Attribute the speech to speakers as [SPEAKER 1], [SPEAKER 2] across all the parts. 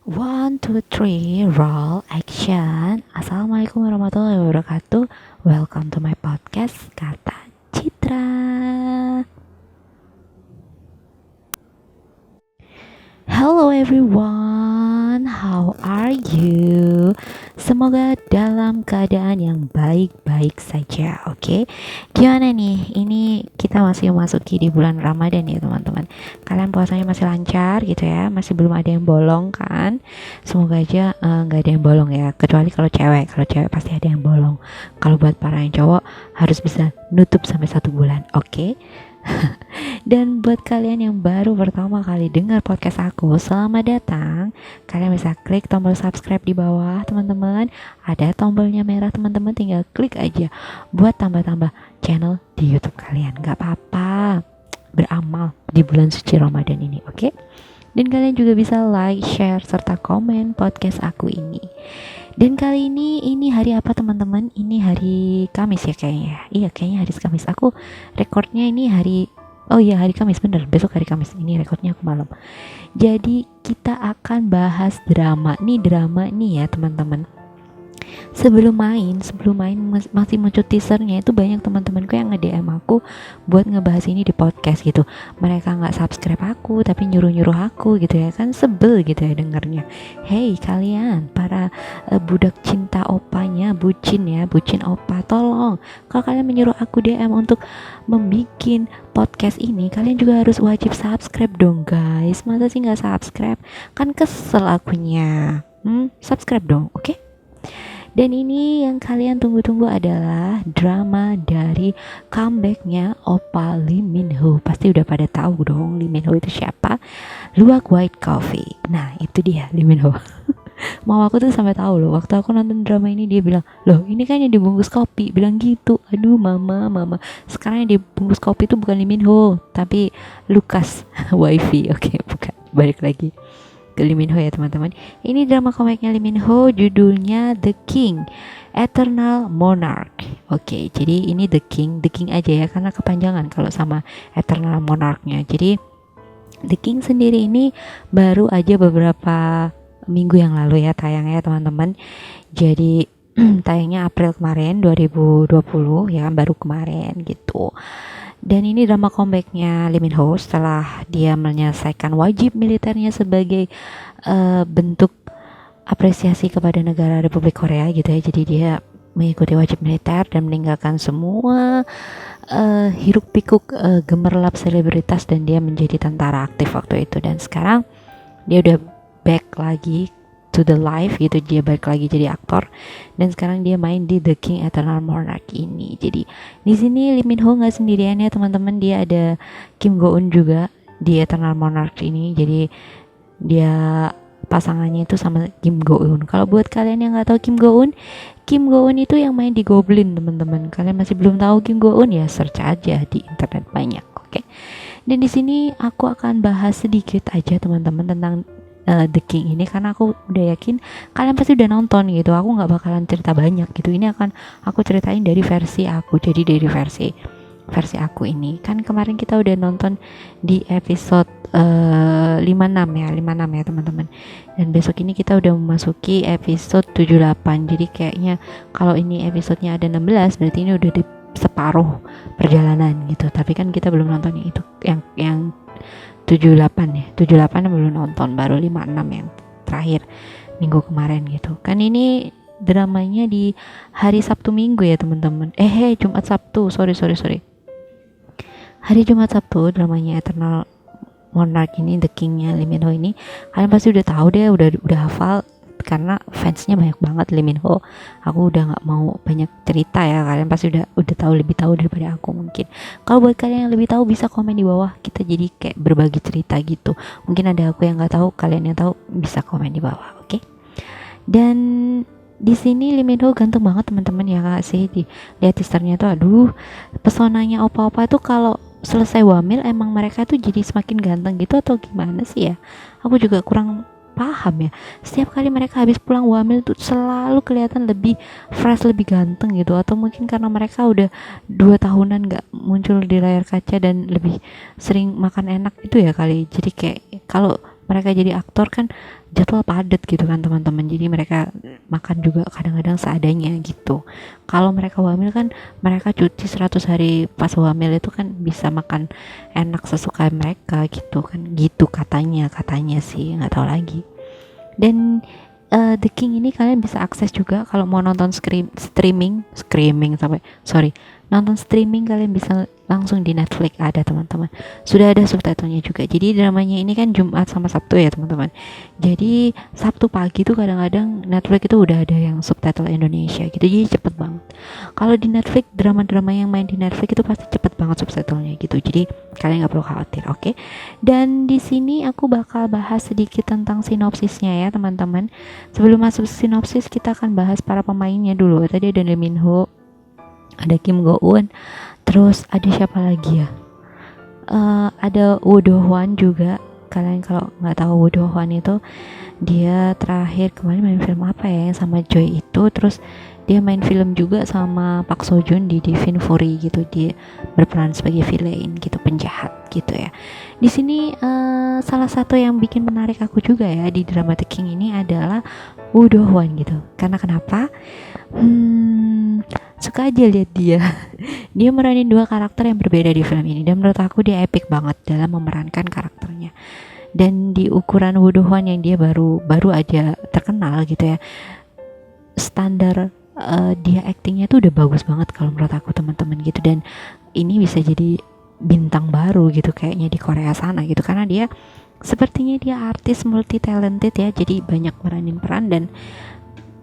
[SPEAKER 1] One, two, three, roll, action. Assalamualaikum warahmatullahi wabarakatuh. Welcome to my podcast, Kata Citra. Hello everyone, how are you? Semoga dalam keadaan yang baik-baik saja, oke? Gimana nih? Ini kita masih memasuki di bulan Ramadan ya teman-teman. Kalian puasanya masih lancar gitu ya? Masih belum ada yang bolong kan? Semoga aja nggak ada yang bolong ya. Kecuali kalau cewek pasti ada yang bolong. Kalau buat para yang cowok harus bisa nutup sampai 1 bulan, oke? Dan buat kalian yang baru pertama kali dengar podcast aku, selamat datang. Kalian bisa klik tombol subscribe di bawah teman-teman. Ada tombolnya merah teman-teman, tinggal klik aja buat tambah-tambah channel di YouTube kalian. Gak apa-apa, beramal di bulan suci Ramadan ini, oke? Dan kalian juga bisa like, share, serta komen podcast aku ini. Dan kali ini hari apa teman-teman? Ini hari Kamis ya kayaknya. Iya kayaknya hari Kamis. Aku recordnya ini hari hari Kamis, bener, besok hari Kamis. Ini recordnya aku malam. Jadi kita akan bahas drama nih ya teman-teman. Sebelum main masih muncul teasernya, itu banyak teman-temanku yang nge-DM aku buat ngebahas ini di podcast gitu. Mereka nggak subscribe aku tapi nyuruh-nyuruh aku gitu ya kan, sebel gitu ya dengarnya. Hey kalian para budak cinta opanya, bucin opa, tolong kalau kalian menyuruh aku DM untuk membikin podcast ini, kalian juga harus wajib subscribe dong guys. Masa sih nggak subscribe? Kan kesel akunya. Subscribe dong, oke? Dan ini yang kalian tunggu-tunggu adalah drama dari comebacknya Oppa Lee Min Ho. Pasti udah pada tahu dong Lee Min Ho itu siapa. Luwak White Coffee. Nah itu dia Lee Min Ho. Mau aku tuh sampai tahu loh, waktu aku nonton drama ini dia bilang, loh ini kan yang dibungkus kopi, bilang gitu. Aduh mama, sekarang yang dibungkus kopi itu bukan Lee Min Ho tapi Lukas Wifi. Oke, bukan, balik lagi ke Lee Min Ho ya teman-teman. Ini drama komiknya Lee Min Ho, judulnya The King, Eternal Monarch. Oke, jadi ini The King aja ya karena kepanjangan kalau sama Eternal Monarch-nya. Jadi The King sendiri ini baru aja beberapa minggu yang lalu ya tayangnya teman-teman. Jadi tayangnya April kemarin 2020 ya, baru kemarin gitu. Dan ini drama comebacknya Lee Min Ho setelah dia menyelesaikan wajib militernya sebagai bentuk apresiasi kepada negara Republik Korea gitu ya. Jadi dia mengikuti wajib militer dan meninggalkan semua hiruk pikuk gemerlap selebritas, dan dia menjadi tentara aktif waktu itu. Dan sekarang dia udah back lagi to the life gitu, dia balik lagi jadi aktor, dan sekarang dia main di The King Eternal Monarch ini. Jadi di sini Lee Min Ho nggak sendirian ya teman-teman, dia ada Kim Go Eun juga di Eternal Monarch ini. Jadi dia pasangannya itu sama Kim Go Eun. Kalau buat kalian yang nggak tahu Kim Go Eun itu yang main di Goblin teman-teman. Kalian masih belum tahu Kim Go Eun ya, search aja di internet banyak, oke? Dan di sini aku akan bahas sedikit aja teman-teman tentang The King ini, karena aku udah yakin kalian pasti udah nonton gitu. Aku nggak bakalan cerita banyak gitu. Ini akan aku ceritain dari versi aku. Jadi dari versi aku ini kan kemarin kita udah nonton di episode 56 ya teman-teman. Dan besok ini kita udah memasuki episode 78. Jadi kayaknya kalau ini episodenya ada 16, berarti ini udah di separuh perjalanan gitu. Tapi kan kita belum nonton yang itu, yang 78 ya. 78 belum nonton, baru 56 yang terakhir minggu kemarin gitu. Kan ini dramanya di hari Sabtu Minggu ya teman-teman. Jumat Sabtu. Sorry. Hari Jumat Sabtu dramanya Eternal Monarch ini, The King-nya Lee Min Ho ini. Kalian pasti udah tahu deh, udah hafal karena fansnya banyak banget Lee Min Ho. Aku udah nggak mau banyak cerita ya, kalian pasti udah lebih tahu daripada aku mungkin. Kalau buat kalian yang lebih tahu bisa komen di bawah, kita jadi kayak berbagi cerita gitu. Mungkin ada aku yang nggak tahu, kalian yang tahu bisa komen di bawah, oke? Dan di sini Lee Min Ho ganteng banget teman-teman ya kak sih, di lihat teasernya tuh, aduh pesonanya opa-opa itu kalau selesai wamil emang mereka tuh jadi semakin ganteng gitu atau gimana sih ya? Aku juga kurang paham ya. Setiap kali mereka habis pulang wamil tuh selalu kelihatan lebih fresh, lebih ganteng gitu. Atau mungkin karena mereka udah 2 tahunan gak muncul di layar kaca dan lebih sering makan enak itu ya kali. Jadi kayak kalau mereka jadi aktor kan jadwal padat gitu kan teman-teman, jadi mereka makan juga kadang-kadang seadanya gitu. Kalau mereka hamil kan mereka cuti 100 hari pas hamil itu kan bisa makan enak sesuka mereka gitu kan, gitu katanya sih, nggak tahu lagi. Dan The King ini kalian bisa akses juga kalau mau nonton streaming sampai sorry nonton streaming, kalian bisa langsung di Netflix, ada teman-teman, sudah ada subtitlenya juga. Jadi dramanya ini kan Jumat sama Sabtu ya teman-teman, jadi Sabtu pagi tuh kadang-kadang Netflix itu udah ada yang subtitle Indonesia gitu, jadi cepet banget. Kalau di Netflix, drama-drama yang main di Netflix itu pasti cepet banget subtitlenya gitu, jadi kalian nggak perlu khawatir, oke? Dan di sini aku bakal bahas sedikit tentang sinopsisnya ya teman-teman. Sebelum masuk sinopsis, kita akan bahas para pemainnya dulu. Tadi ada Lee Min Ho, ada Kim Go Eun, terus ada siapa lagi ya? Ada Woo Do Hwan juga. Kalian kalau nggak tahu Woo Do Hwan itu, dia terakhir kemarin main film apa ya yang sama Joy itu, terus dia main film juga sama Park Seo Joon di Divine Fury gitu, dia berperan sebagai villain gitu, penjahat gitu ya. Di sini salah satu yang bikin menarik aku juga ya di drama The King ini adalah Woo Do Hwan gitu. Karena kenapa? Suka aja lihat dia. Dia meranin dua karakter yang berbeda di film ini, dan menurut aku dia epic banget dalam memerankan karakternya. Dan di ukuran Woo Do Hwan yang dia baru aja terkenal gitu ya, standar dia aktingnya tuh udah bagus banget kalau menurut aku teman-teman gitu. Dan ini bisa jadi bintang baru gitu kayaknya di Korea sana gitu, karena dia sepertinya dia artis multi talented ya, jadi banyak meranin peran dan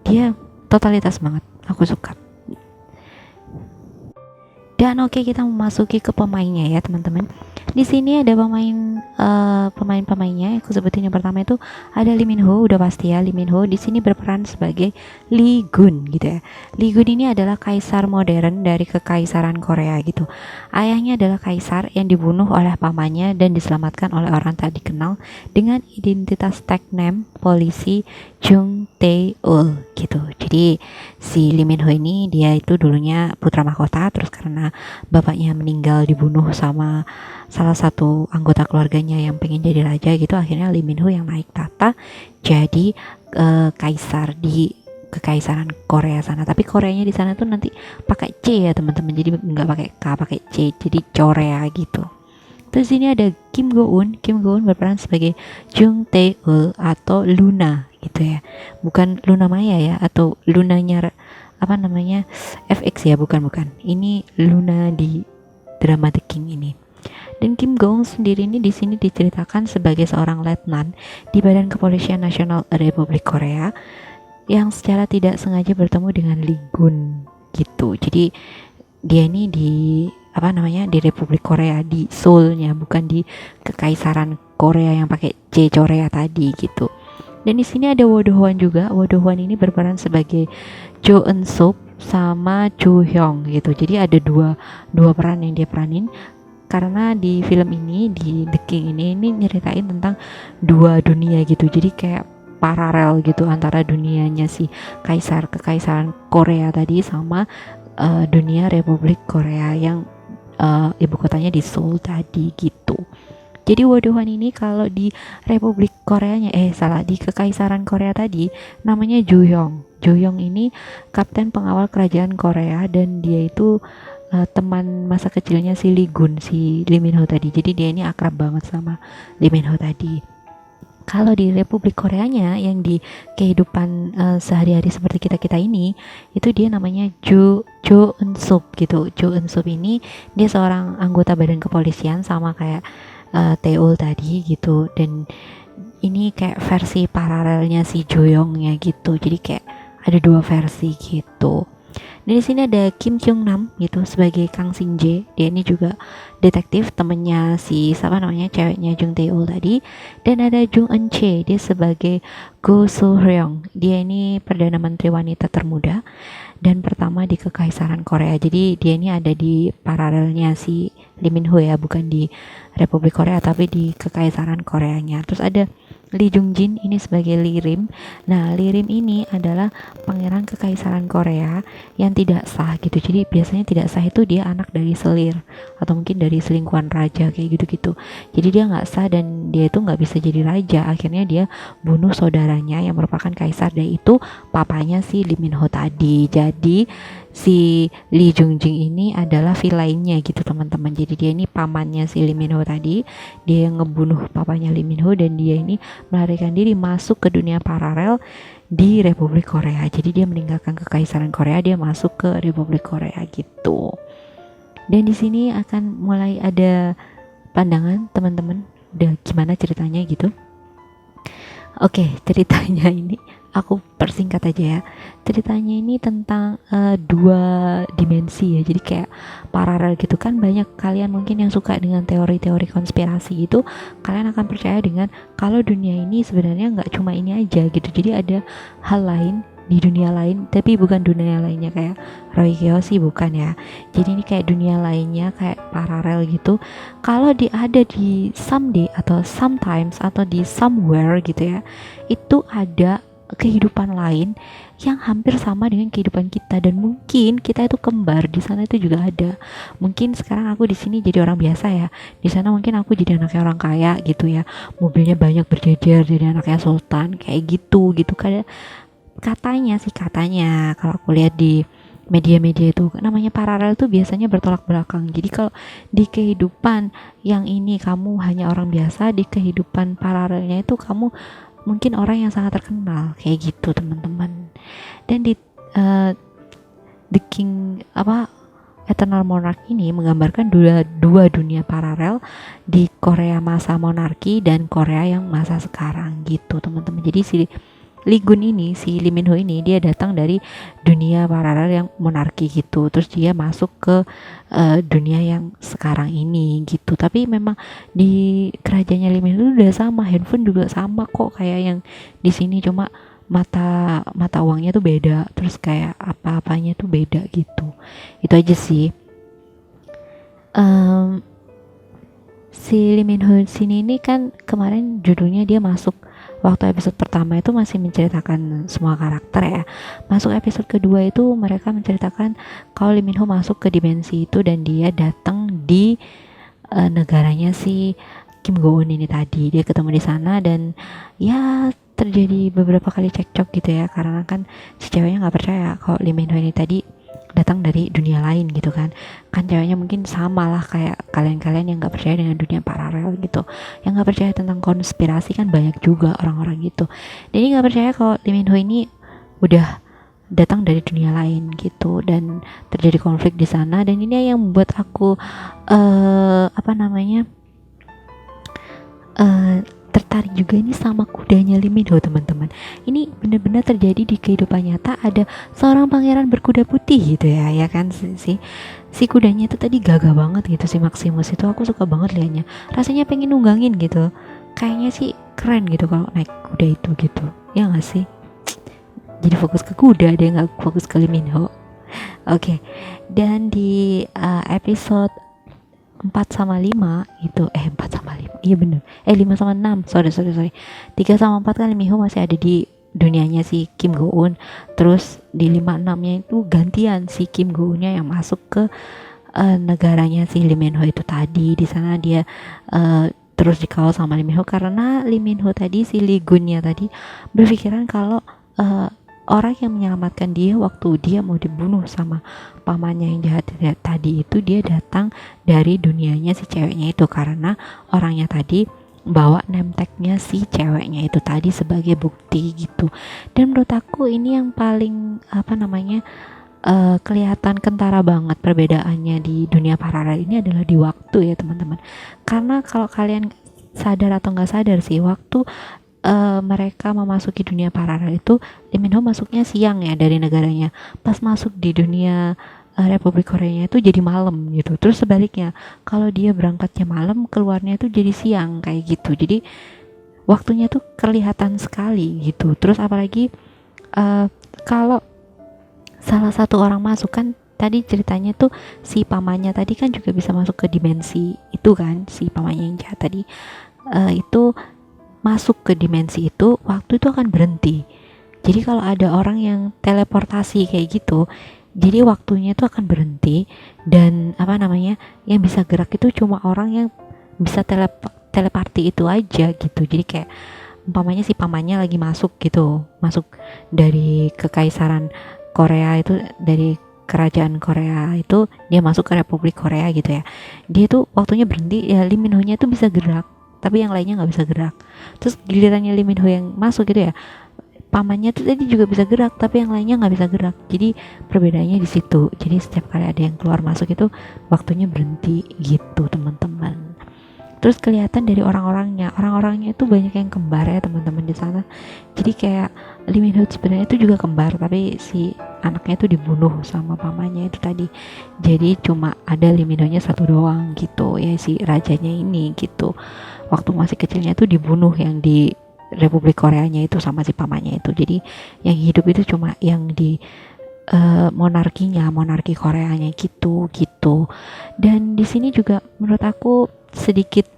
[SPEAKER 1] dia totalitas banget, aku suka. Dan oke, kita memasuki ke pemainnya ya teman-teman. Di sini ada pemain-pemainnya. Aku sebutin yang pertama itu ada Lee Min Ho, udah pasti ya. Lee Min Ho di sini berperan sebagai Lee Gun gitu ya. Lee Gun ini adalah kaisar modern dari kekaisaran Korea gitu. Ayahnya adalah kaisar yang dibunuh oleh pamannya dan diselamatkan oleh orang tak dikenal dengan identitas tag name polisi Jung Tae-ul gitu. Jadi si Lee Min Ho ini dia itu dulunya putra mahkota, terus karena bapaknya meninggal dibunuh sama salah satu anggota keluarganya yang pengen jadi raja gitu, akhirnya Lee Min Ho yang naik tahta jadi kaisar di kekaisaran Korea sana. Tapi Koreanya di sana tuh nanti pakai C ya teman-teman, jadi nggak pakai K, pakai C, jadi Korea gitu. Terus ini ada Kim Go Eun. Kim Go Eun berperan sebagai Jung Tae-ul atau Luna gitu ya, bukan Luna Maya ya, atau Lunanya apa namanya FX ya, bukan, ini Luna di drama The King ini. Dan Kim Go Eun sendiri ini di sini diceritakan sebagai seorang letnan di Badan Kepolisian Nasional Republik Korea yang secara tidak sengaja bertemu dengan Lee Gun gitu. Jadi dia ini di di Republik Korea, di Seoulnya, bukan di kekaisaran Korea yang pakai C Korea tadi gitu. Dan di sini ada Woo Do Hwan juga. Woo Do Hwan ini berperan sebagai Jo Eun Suk sama Joo Hyung gitu. Jadi ada dua peran yang dia peranin, karena di film ini, di The King ini nyeritain tentang dua dunia gitu. Jadi kayak paralel gitu antara dunianya si kekaisaran Korea tadi sama dunia Republik Korea yang ibu kotanya di Seoul tadi gitu. Jadi Woo Do Hwan ini kalau di Republik Koreanya di kekaisaran Korea tadi namanya Joo Hyung. Joo Hyung ini kapten pengawal kerajaan Korea, dan dia itu teman masa kecilnya si Lee Gun, si Lee Min Ho tadi. Jadi dia ini akrab banget sama Lee Min Ho tadi. Kalau di Republik Koreanya yang di kehidupan sehari-hari seperti kita ini, itu dia namanya Jo Eun Suk gitu. Jo Eun Suk ini dia seorang anggota badan kepolisian sama kayak Tae-ul tadi gitu. Dan ini kayak versi paralelnya si Jo Youngnya gitu. Jadi kayak ada dua versi gitu. Dan di sini ada Kim Kyung Nam gitu sebagai Kang Sing Jae. Dia ini juga detektif, temennya si ceweknya Jung Tae-ul tadi. Dan ada Jung Eun Che, dia sebagai Go Soo Hyung. Dia ini perdana menteri wanita termuda dan pertama di kekaisaran Korea. Jadi dia ini ada di paralelnya si Lee Min Ho ya, bukan di Republik Korea tapi di kekaisaran Koreanya. Terus ada Lee Jung Jin ini sebagai Lee Rim. Nah, Lee Rim ini adalah pangeran kekaisaran Korea yang tidak sah gitu. Jadi biasanya tidak sah itu dia anak dari selir atau mungkin dari selingkuhan raja kayak gitu-gitu. Jadi dia nggak sah dan dia itu nggak bisa jadi raja. Akhirnya dia bunuh saudaranya yang merupakan kaisar, dan itu papanya si Lee Min Ho tadi. Jadi si Lee Jung Jin ini adalah villainnya gitu teman-teman. Jadi dia ini pamannya si Lee Min Ho tadi. Dia yang ngebunuh papanya Lee Min Ho, dan dia ini melarikan diri masuk ke dunia paralel di Republik Korea. Jadi dia meninggalkan kekaisaran Korea, dia masuk ke Republik Korea gitu. Dan di sini akan mulai ada pandangan teman-teman, udah gimana ceritanya gitu. Oke, ceritanya ini aku persingkat aja ya. Ceritanya ini tentang dua dimensi ya. Jadi kayak paralel gitu kan. Banyak kalian mungkin yang suka dengan teori-teori konspirasi itu, kalian akan percaya dengan kalau dunia ini sebenarnya nggak cuma ini aja gitu. Jadi ada hal lain di dunia lain, tapi bukan dunia lainnya kayak Roy Kiyoshi, bukan ya. Jadi ini kayak dunia lainnya, kayak paralel gitu. Kalau ada di someday atau sometimes atau di somewhere gitu ya, itu ada kehidupan lain yang hampir sama dengan kehidupan kita, dan mungkin kita itu kembar. Di sana itu juga ada. Mungkin sekarang aku di sini jadi orang biasa ya, di sana mungkin aku jadi anaknya orang kaya gitu ya, mobilnya banyak berjejer, jadi anaknya sultan kayak gitu kan. Katanya kalau aku lihat di media-media itu namanya paralel tuh biasanya bertolak belakang. Jadi kalau di kehidupan yang ini kamu hanya orang biasa, di kehidupan paralelnya itu kamu mungkin orang yang sangat terkenal kayak gitu teman-teman. Dan di The King Eternal Monarch ini menggambarkan dua dunia paralel di Korea masa monarki dan Korea yang masa sekarang gitu teman-teman. Jadi si Lee Gun ini, si Lee Min Ho ini, dia datang dari dunia paralel yang monarki gitu, terus dia masuk ke dunia yang sekarang ini gitu. Tapi memang di kerajaannya Lee Min Ho udah sama, handphone juga sama kok kayak yang di sini, cuma mata uangnya tuh beda, terus kayak apa-apanya tuh beda gitu. Itu aja sih. Si Lee Min Ho sini ini kan kemarin judulnya dia masuk, waktu episode pertama itu masih menceritakan semua karakter ya. Masuk episode kedua itu mereka menceritakan kalau Lee Min Ho masuk ke dimensi itu dan dia datang di negaranya si Kim Go Eun ini tadi. Dia ketemu di sana dan ya terjadi beberapa kali cekcok gitu ya, karena kan si ceweknya nggak percaya kalau Lee Min Ho ini tadi datang dari dunia lain gitu kan ceweknya mungkin sama lah kayak kalian-kalian yang nggak percaya dengan dunia paralel gitu, yang nggak percaya tentang konspirasi kan banyak juga orang-orang gitu. Jadi nggak percaya kalau Lee Min Ho ini udah datang dari dunia lain gitu, dan terjadi konflik di sana. Dan ini yang membuat aku tertarik juga ini sama kudanya Lee Min Ho teman-teman. Ini benar-benar terjadi di kehidupan nyata, ada seorang pangeran berkuda putih gitu ya kan si kudanya itu tadi gagah banget gitu, si Maximus itu aku suka banget liatnya, rasanya pengen nunggangin gitu, kayaknya sih keren gitu kalau naik kuda itu gitu ya nggak sih. Jadi fokus ke kuda, dia nggak fokus ke Lee Min Ho. Oke. Dan di episode 4 sama 5 itu 4 sama 5 iya bener 5 sama 6 sorry 3 sama 4 kan Lee Min Ho masih ada di dunianya si Kim Go Eun, terus di 5 6 nya itu gantian si Kim Go Eun nya yang masuk ke negaranya si Lee Min Ho itu tadi. Di sana dia terus dikawal sama Lee Min Ho karena Lee Min Ho tadi, si Lee Gun nya tadi berpikiran kalau orang yang menyelamatkan dia waktu dia mau dibunuh sama pamannya yang jahat tadi itu, dia datang dari dunianya si ceweknya itu, karena orangnya tadi bawa name tag-nya si ceweknya itu tadi sebagai bukti gitu. Dan menurut aku ini yang paling kelihatan kentara banget perbedaannya di dunia paralel ini adalah di waktu ya teman-teman. Karena kalau kalian sadar atau nggak sadar sih, waktu mereka memasuki dunia paralel itu Lee Min Ho masuknya siang ya dari negaranya, pas masuk di dunia Republik Koreanya itu jadi malam gitu. Terus sebaliknya, kalau dia berangkatnya malam, keluarnya itu jadi siang kayak gitu. Jadi waktunya tuh kelihatan sekali gitu. Terus apalagi kalau salah satu orang masuk kan, tadi ceritanya tuh si pamannya tadi kan juga bisa masuk ke dimensi itu kan, si pamannya yang jahat tadi itu masuk ke dimensi itu, waktu itu akan berhenti. Jadi kalau ada orang yang teleportasi kayak gitu, jadi waktunya itu akan berhenti, dan apa namanya, yang bisa gerak itu cuma orang yang bisa telepati itu aja gitu. Jadi kayak umpamanya si pamannya lagi masuk gitu, masuk dari kekaisaran Korea itu, dari kerajaan Korea itu, dia masuk ke Republik Korea gitu ya, dia tuh waktunya berhenti ya, Lee Min Ho nya tuh bisa gerak tapi yang lainnya nggak bisa gerak. Terus gilirannya Lee Min Ho yang masuk gitu ya, pamannya tuh tadi juga bisa gerak tapi yang lainnya nggak bisa gerak. Jadi perbedaannya di situ. Jadi setiap kali ada yang keluar masuk itu waktunya berhenti gitu teman-teman. Terus kelihatan dari orang-orangnya itu banyak yang kembar ya teman-teman di sana. Jadi kayak Lee Min Ho sebenarnya itu juga kembar, tapi si anaknya itu dibunuh sama pamannya itu tadi. Jadi cuma ada Lee Min Ho nya satu doang gitu ya, si rajanya ini gitu. Waktu masih kecilnya itu dibunuh yang di Republik Koreanya itu sama si pamannya itu. Jadi yang hidup itu cuma yang di monarki Koreanya gitu gitu. Dan di sini juga menurut aku sedikit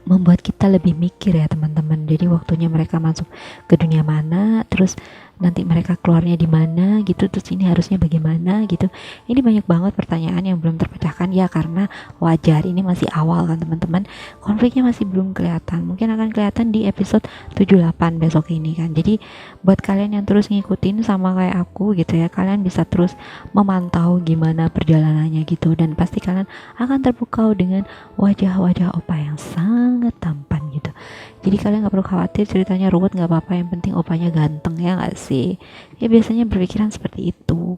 [SPEAKER 1] membuat kita lebih mikir ya teman-teman. Jadi waktunya mereka masuk ke dunia mana, terus nanti mereka keluarnya di mana gitu, terus ini harusnya bagaimana gitu. Ini banyak banget pertanyaan yang belum terpecahkan ya, karena wajar, ini masih awal kan teman-teman, konfliknya masih belum kelihatan, mungkin akan kelihatan di episode 78 besok ini kan. Jadi buat kalian yang terus ngikutin sama kayak aku gitu ya, kalian bisa terus memantau gimana perjalanannya gitu, dan pasti kalian akan terpukau dengan wajah-wajah opa yang sangat tampan gitu. Jadi kalian gak perlu khawatir ceritanya ruwet, gak apa-apa, yang penting opanya ganteng, ya gak sih? Ya biasanya berpikiran seperti itu.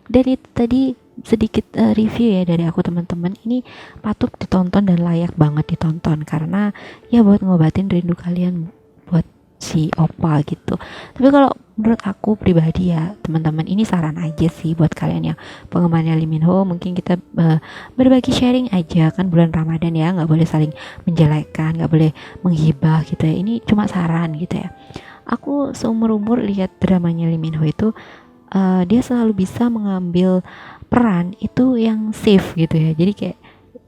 [SPEAKER 1] Dan itu tadi sedikit review ya dari aku teman-teman. Ini patut ditonton dan layak banget ditonton, karena ya buat ngobatin rindu kalian buat si opa gitu. Tapi kalau menurut aku pribadi ya teman-teman, ini saran aja sih buat kalian yang penggemarnya Lee Min Ho. Mungkin kita berbagi sharing aja, kan bulan Ramadan ya, nggak boleh saling menjelekkan, nggak boleh menghibah gitu ya. Ini cuma saran gitu ya. Aku seumur umur lihat dramanya Lee Min Ho itu, dia selalu bisa mengambil peran itu yang safe gitu ya. Jadi kayak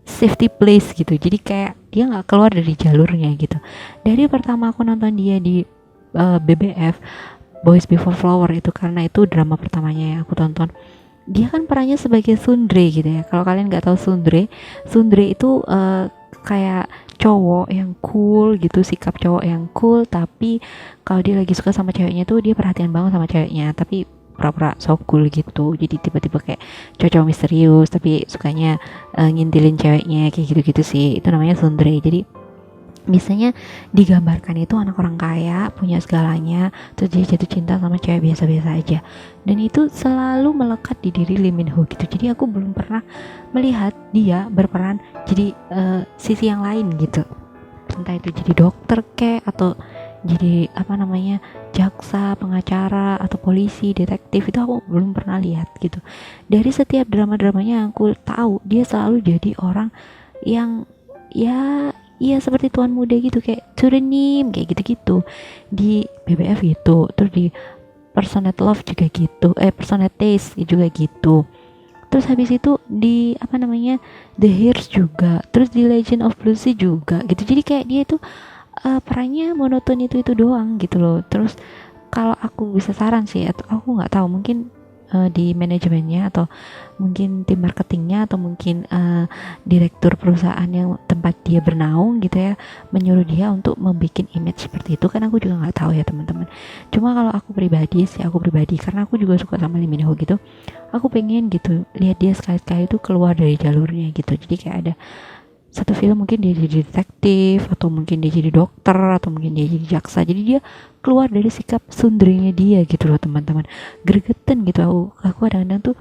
[SPEAKER 1] safety place gitu. Jadi kayak dia nggak keluar dari jalurnya gitu. Dari pertama aku nonton dia di BBF, Boys Before Flower itu, karena itu drama pertamanya yang aku tonton. Dia kan perannya sebagai Sundre gitu ya. Kalau kalian nggak tahu Sundre itu kayak cowok yang cool gitu, sikap cowok yang cool, tapi kalau dia lagi suka sama ceweknya tuh dia perhatian banget sama ceweknya, tapi pura-pura so cool gitu. Jadi tiba-tiba kayak cowok misterius tapi sukanya ngintilin ceweknya kayak gitu-gitu sih. Itu namanya Sundre. Jadi biasanya digambarkan itu anak orang kaya, punya segalanya, terus dia jatuh cinta sama cewek biasa-biasa aja, dan itu selalu melekat di diri Lee Min Ho gitu. Jadi aku belum pernah melihat dia berperan jadi sisi yang lain gitu, entah itu jadi dokter kek, atau jadi apa namanya, jaksa, pengacara, atau polisi, detektif. Itu aku belum pernah lihat gitu. Dari setiap drama-dramanya yang aku tahu, dia selalu jadi orang yang ya iya seperti tuan muda gitu, kayak Surenim kayak gitu-gitu. Di BBF gitu, terus di Personate Love juga gitu, Personate Taste juga gitu. Terus habis itu di apa namanya, The Hears juga, terus di Legend of Blue Sea juga gitu. Jadi kayak dia itu perannya monoton itu doang gitu loh. Terus kalau aku bisa saran sih, atau aku nggak tahu, mungkin di manajemennya, atau mungkin tim marketingnya, atau mungkin direktur perusahaan yang tempat dia bernaung gitu ya, menyuruh dia untuk membuat image seperti itu, kan aku juga nggak tahu ya teman-teman. Cuma kalau aku pribadi, karena aku juga suka sama Lee Min Ho gitu, aku pengen gitu lihat dia sekali-sekali itu keluar dari jalurnya gitu. Jadi kayak ada satu film mungkin dia jadi detektif, atau mungkin dia jadi dokter, atau mungkin dia jadi jaksa. Jadi dia keluar dari sikap sundrinya dia gitu loh teman-teman. Gregetan gitu aku kadang-kadang tuh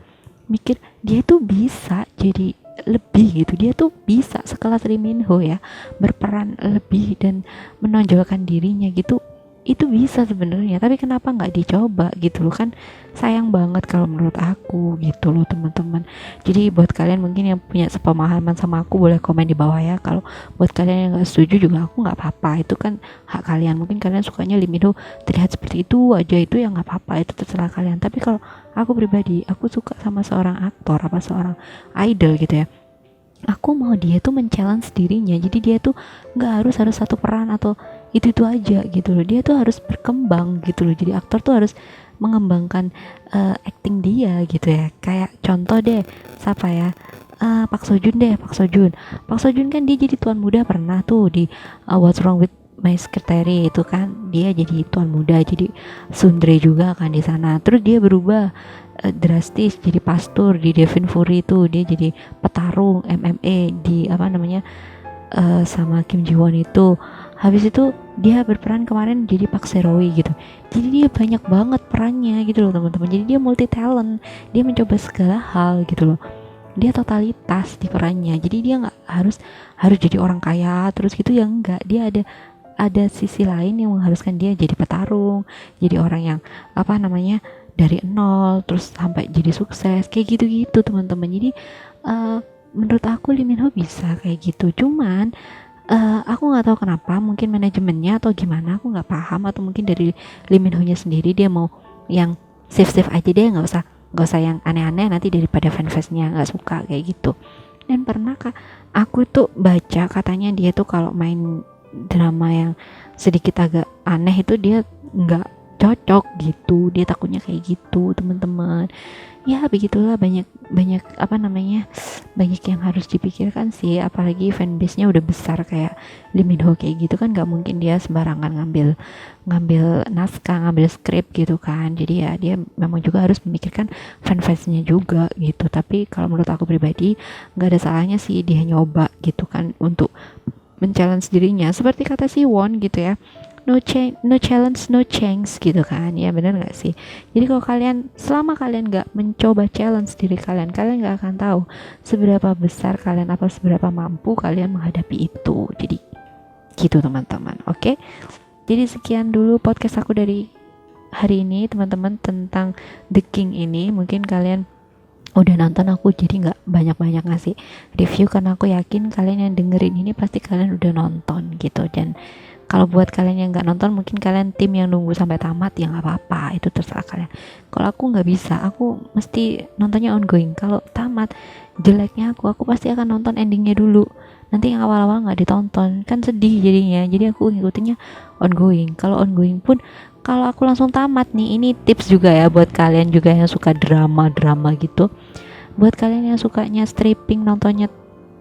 [SPEAKER 1] mikir, dia tuh bisa jadi lebih gitu, dia tuh bisa sekelas Lee Min Ho ya, berperan lebih dan menonjolkan dirinya gitu. Itu bisa sebenarnya, tapi kenapa nggak dicoba gitu loh, kan sayang banget kalau menurut aku gitu loh teman-teman. Jadi buat kalian mungkin yang punya sepemahaman sama aku, boleh komen di bawah ya. Kalau buat kalian yang nggak setuju juga aku nggak apa-apa, itu kan hak kalian. Mungkin kalian sukanya Lee Min Ho terlihat seperti itu aja, itu ya nggak apa-apa, itu terserah kalian. Tapi kalau aku pribadi, aku suka sama seorang aktor, apa seorang idol gitu ya, aku mau dia tuh men-challenge dirinya. Jadi dia tuh nggak harus satu peran, atau itu aja gitu loh. Dia tuh harus berkembang gitu loh, jadi aktor tuh harus mengembangkan acting dia gitu ya. Kayak contoh deh, siapa ya, Pak Sojun deh. Pak Sojun kan dia jadi tuan muda pernah tuh di What's Wrong with My Secretary itu kan, dia jadi tuan muda, jadi sundre juga kan di sana. Terus dia berubah drastis jadi pastor di Devin Fury itu, dia jadi petarung MMA di apa namanya, sama Kim Ji Won itu. Habis itu dia berperan kemarin jadi Pak Serowi gitu. Jadi dia banyak banget perannya gitu loh teman-teman. Jadi dia multi talent, dia mencoba segala hal gitu loh. Dia totalitas di perannya. Jadi dia nggak harus jadi orang kaya terus gitu ya, enggak. Dia ada sisi lain yang mengharuskan dia jadi petarung, jadi orang yang apa namanya, dari nol terus sampai jadi sukses kayak gitu-gitu teman-teman. Jadi menurut aku Lee Min Ho bisa kayak gitu. Cuman aku nggak tahu kenapa, mungkin manajemennya atau gimana, aku nggak paham. Atau mungkin dari Lee Min Ho nya sendiri, dia mau yang safe aja deh, nggak usah yang aneh-aneh nanti daripada fanbase-nya nggak suka kayak gitu. Dan pernah kak, aku tuh baca katanya dia tuh kalau main drama yang sedikit agak aneh itu dia nggak cocok gitu, dia takutnya kayak gitu teman-teman. Ya begitulah, banyak banyak apa namanya, banyak yang harus dipikirkan sih, apalagi fanbase-nya udah besar kayak Lee Min Ho kayak gitu kan, nggak mungkin dia sembarangan ngambil ngambil naskah, ngambil skrip gitu kan. Jadi ya dia memang juga harus memikirkan fanbase-nya juga gitu. Tapi kalau menurut aku pribadi nggak ada salahnya sih dia nyoba gitu kan untuk men-challenge dirinya, seperti kata si Won gitu ya, no challenge no change gitu kan. Ya benar nggak sih? Jadi kalau selama kalian nggak mencoba challenge diri kalian, kalian nggak akan tahu seberapa besar kalian, apa seberapa mampu kalian menghadapi itu. Jadi gitu teman-teman. Oke, jadi sekian dulu podcast aku dari hari ini teman-teman tentang The King ini. Mungkin kalian udah nonton aku, jadi nggak banyak-banyak ngasih review karena aku yakin kalian yang dengerin ini pasti kalian udah nonton gitu. Dan kalau buat kalian yang nggak nonton, mungkin kalian tim yang nunggu sampai tamat, ya nggak apa-apa, itu terserah kalian. Kalau aku nggak bisa, aku mesti nontonnya ongoing. Kalau tamat jeleknya aku pasti akan nonton endingnya dulu, nanti yang awal-awal nggak ditonton kan sedih jadinya. Jadi aku ngikutinnya ongoing. Kalau ongoing pun, kalau aku langsung tamat nih, ini tips juga ya buat kalian juga yang suka drama gitu. Buat kalian yang sukanya stripping, nontonnya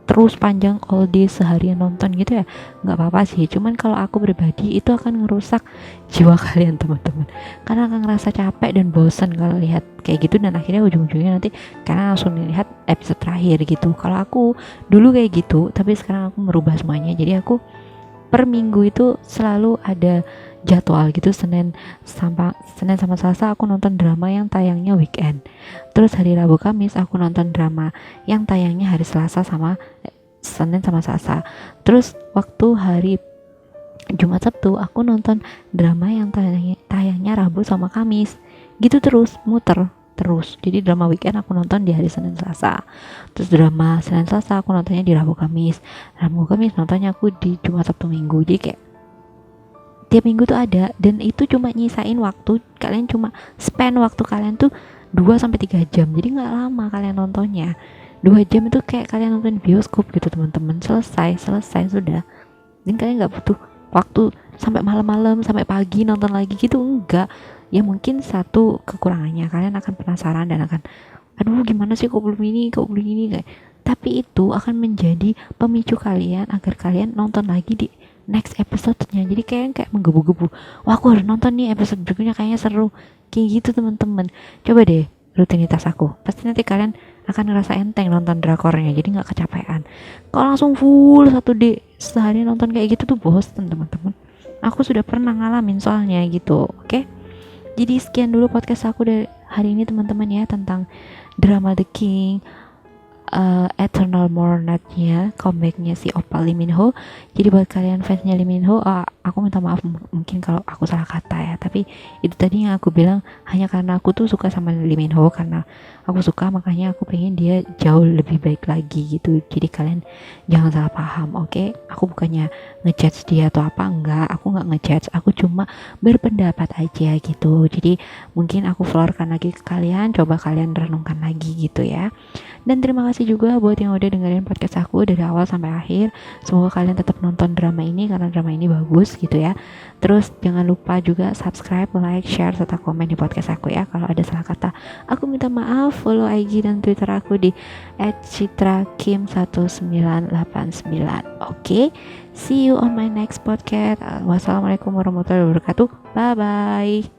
[SPEAKER 1] terus panjang all day seharian nonton gitu ya, nggak apa-apa sih. Cuman kalau aku pribadi itu akan ngerusak jiwa kalian teman-teman, karena akan ngerasa capek dan bosan kalau lihat kayak gitu. Dan akhirnya ujung-ujungnya nanti karena langsung lihat episode terakhir gitu. Kalau aku dulu kayak gitu, tapi sekarang aku merubah semuanya. Jadi aku per minggu itu selalu ada jadwal gitu. Senin sama Selasa aku nonton drama yang tayangnya weekend. Terus hari Rabu Kamis aku nonton drama yang tayangnya hari Selasa sama Senin sama Selasa. Terus waktu hari Jumat Sabtu aku nonton drama yang tayangnya Rabu sama Kamis. Gitu terus muter terus. Jadi drama weekend aku nonton di hari Senin Selasa. Terus drama Senin Selasa aku nontonnya di Rabu Kamis. Rabu Kamis nontonnya aku di Jumat Sabtu Minggu. Jadi kayak tiap minggu tuh ada, dan itu cuma nyisain waktu kalian, cuma spend waktu kalian tuh 2-3 jam. Jadi nggak lama kalian nontonnya. 2 jam itu kayak kalian nonton bioskop gitu teman-teman. Selesai sudah. Dan kalian nggak butuh waktu sampai malam-malam, sampai pagi nonton lagi gitu, enggak. Ya mungkin satu kekurangannya, kalian akan penasaran dan akan, aduh gimana sih kok belum ini kayak. Tapi itu akan menjadi pemicu kalian agar kalian nonton lagi di next episode-nya. Jadi kayak menggebu-gebu, wah aku harus nonton nih episode berikutnya, kayaknya seru kayak gitu teman-teman. Coba deh rutinitas aku, pasti nanti kalian akan ngerasa enteng nonton drakornya, jadi nggak kecapean. Kalau langsung full 1D sehari nonton kayak gitu tuh bosen teman-teman. Aku sudah pernah ngalamin soalnya gitu. Oke, jadi sekian dulu podcast aku dari hari ini teman-teman ya, tentang drama The King, Eternal Mourner-nya, comebacknya si Oppa Lee Min Ho. Jadi buat kalian fansnya Lee Min Ho, aku minta maaf mungkin kalau aku salah kata ya, tapi itu tadi yang aku bilang hanya karena aku tuh suka sama Lee Min Ho, karena aku suka makanya aku pengen dia jauh lebih baik lagi gitu. Jadi kalian jangan salah paham, oke? Aku bukannya ngejudge dia atau apa, enggak, aku nggak ngejudge, aku cuma berpendapat aja gitu. Jadi mungkin aku florkan lagi ke kalian, coba kalian renungkan lagi gitu ya. Dan terima kasih juga buat yang udah dengerin podcast aku dari awal sampai akhir. Semoga kalian tetap nonton drama ini karena drama ini bagus. gitu ya. Terus jangan lupa juga subscribe, like, share, serta komen di podcast aku ya. Kalau ada salah kata, aku minta maaf. Follow IG dan Twitter aku di @citrakim1989. Oke, see you on my next podcast. Wassalamualaikum warahmatullahi wabarakatuh. Bye bye.